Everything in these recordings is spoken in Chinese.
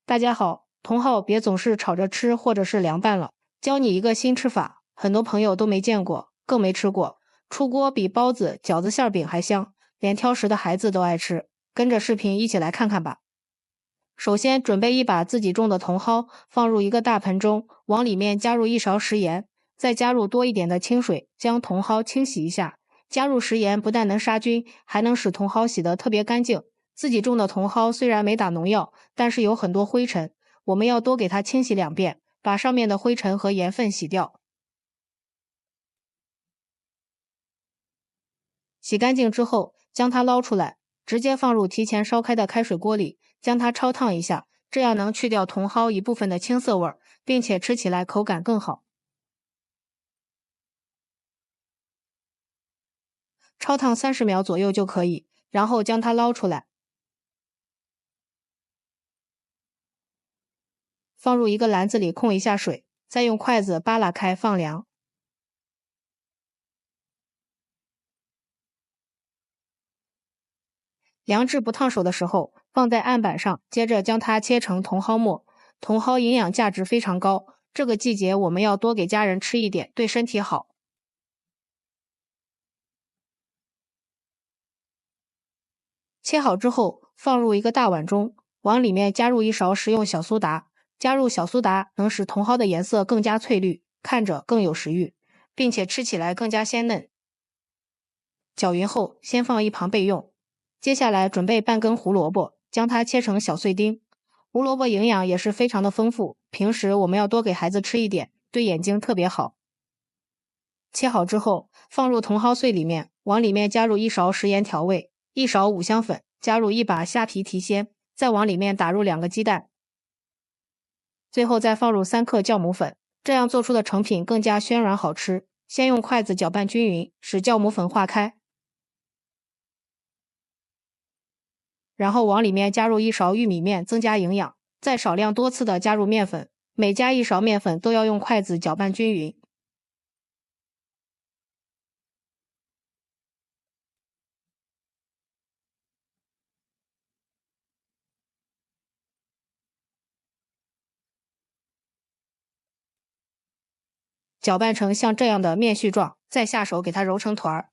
大家好，茼蒿别总是炒着吃或者是凉拌了，教你一个新吃法，很多朋友都没见过，更没吃过。出锅比包子、饺子馅饼还香，连挑食的孩子都爱吃。跟着视频一起来看看吧。首先准备一把自己种的茼蒿，放入一个大盆中，往里面加入1勺食盐，再加入多一点的清水，将茼蒿清洗一下。加入食盐不但能杀菌，还能使茼蒿洗得特别干净。自己种的茼蒿虽然没打农药，但是有很多灰尘，我们要多给它清洗2遍，把上面的灰尘和盐分洗掉。洗干净之后，将它捞出来，直接放入提前烧开的开水锅里，将它焯烫一下，这样能去掉茼蒿一部分的青涩味儿，并且吃起来口感更好。焯烫30秒左右就可以，然后将它捞出来，放入一个篮子里控一下水，再用筷子扒拉开放凉。凉至不烫手的时候，放在案板上，接着将它切成茼蒿末。茼蒿营养价值非常高，这个季节我们要多给家人吃一点，对身体好。切好之后，放入一个大碗中，往里面加入1勺食用小苏打。加入小苏打能使茼蒿的颜色更加翠绿，看着更有食欲，并且吃起来更加鲜嫩。搅匀后，先放一旁备用。接下来准备半根胡萝卜，将它切成小碎丁。胡萝卜营养也是非常的丰富，平时我们要多给孩子吃一点，对眼睛特别好。切好之后，放入茼蒿碎里面，往里面加入1勺食盐调味，1勺五香粉，加入1把虾皮提鲜，再往里面打入2个鸡蛋，最后再放入3克酵母粉，这样做出的成品更加暄软好吃。先用筷子搅拌均匀，使酵母粉化开，然后往里面加入1勺玉米面，增加营养，再少量多次的加入面粉，每加1勺面粉都要用筷子搅拌均匀。搅拌成像这样的面絮状，再下手给它揉成团儿。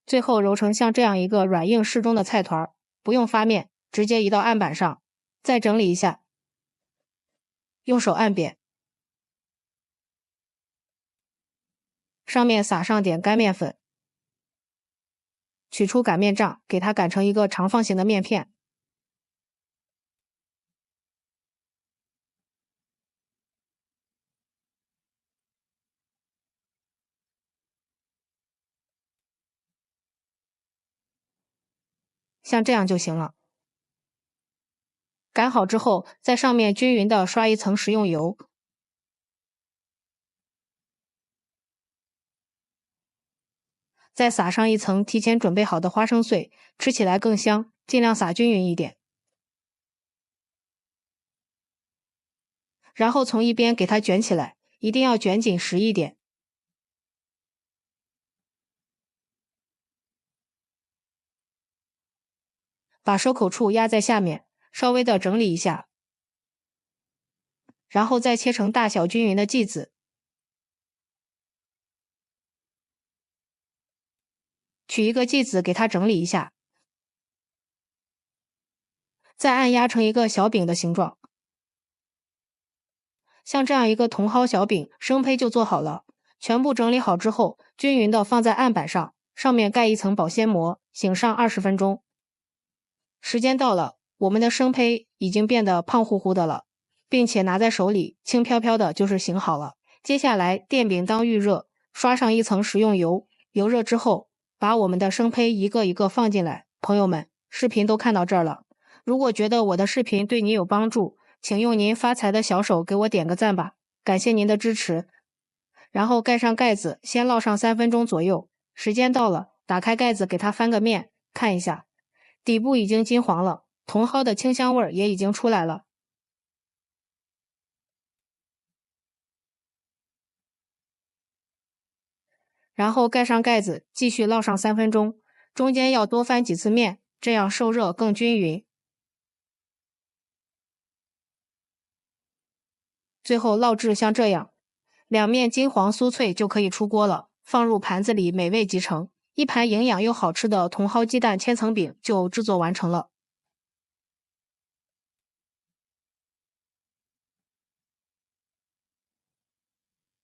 最后揉成像这样一个软硬适中的菜团儿，不用发面，直接移到案板上，再整理一下，用手按扁，上面撒上点干面粉，取出擀面杖，给它擀成一个长方形的面片。像这样就行了。擀好之后，在上面均匀的刷一层食用油，再撒上一层提前准备好的花生碎，吃起来更香，尽量撒均匀一点。然后从一边给它卷起来，一定要卷紧实一点。把收口处压在下面，稍微的整理一下，然后再切成大小均匀的剂子，取一个剂子给它整理一下，再按压成一个小饼的形状。像这样一个茼蒿小饼，生胚就做好了。全部整理好之后，均匀的放在案板上，上面盖一层保鲜膜，醒上20分钟。时间到了，我们的生胚已经变得胖乎乎的了，并且拿在手里轻飘飘的，就是醒好了。接下来电饼当预热，刷上一层食用油，油热之后，把我们的生胚一个一个放进来。朋友们，视频都看到这儿了，如果觉得我的视频对你有帮助，请用您发财的小手给我点个赞吧，感谢您的支持。然后盖上盖子，先烙上3分钟左右。时间到了，打开盖子给它翻个面，看一下，底部已经金黄了，茼蒿的清香味儿也已经出来了。然后盖上盖子，继续烙上3分钟，中间要多翻几次面，这样受热更均匀。最后烙至像这样，两面金黄酥脆就可以出锅了，放入盘子里，美味即成。一盘营养又好吃的茼蒿鸡蛋千层饼就制作完成了。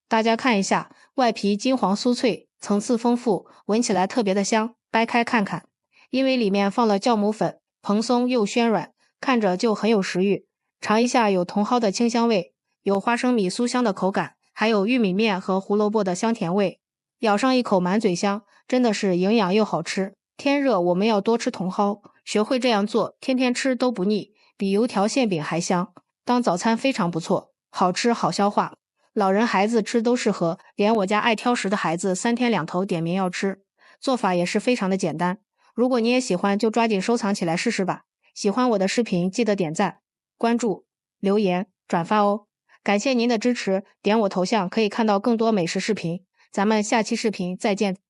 大家看一下，外皮金黄酥脆，层次丰富，闻起来特别的香。掰开看看，因为里面放了酵母粉，蓬松又暄软，看着就很有食欲。尝一下，有茼蒿的清香味，有花生米酥香的口感，还有玉米面和胡萝卜的香甜味。咬上一口满嘴香，真的是营养又好吃。天热我们要多吃茼蒿，学会这样做，天天吃都不腻，比油条馅饼还香。当早餐非常不错，好吃好消化。老人孩子吃都适合，连我家爱挑食的孩子3天2头点名要吃。做法也是非常的简单，如果你也喜欢，就抓紧收藏起来试试吧。喜欢我的视频，记得点赞、关注、留言、转发哦。感谢您的支持，点我头像可以看到更多美食视频。咱们下期视频再见。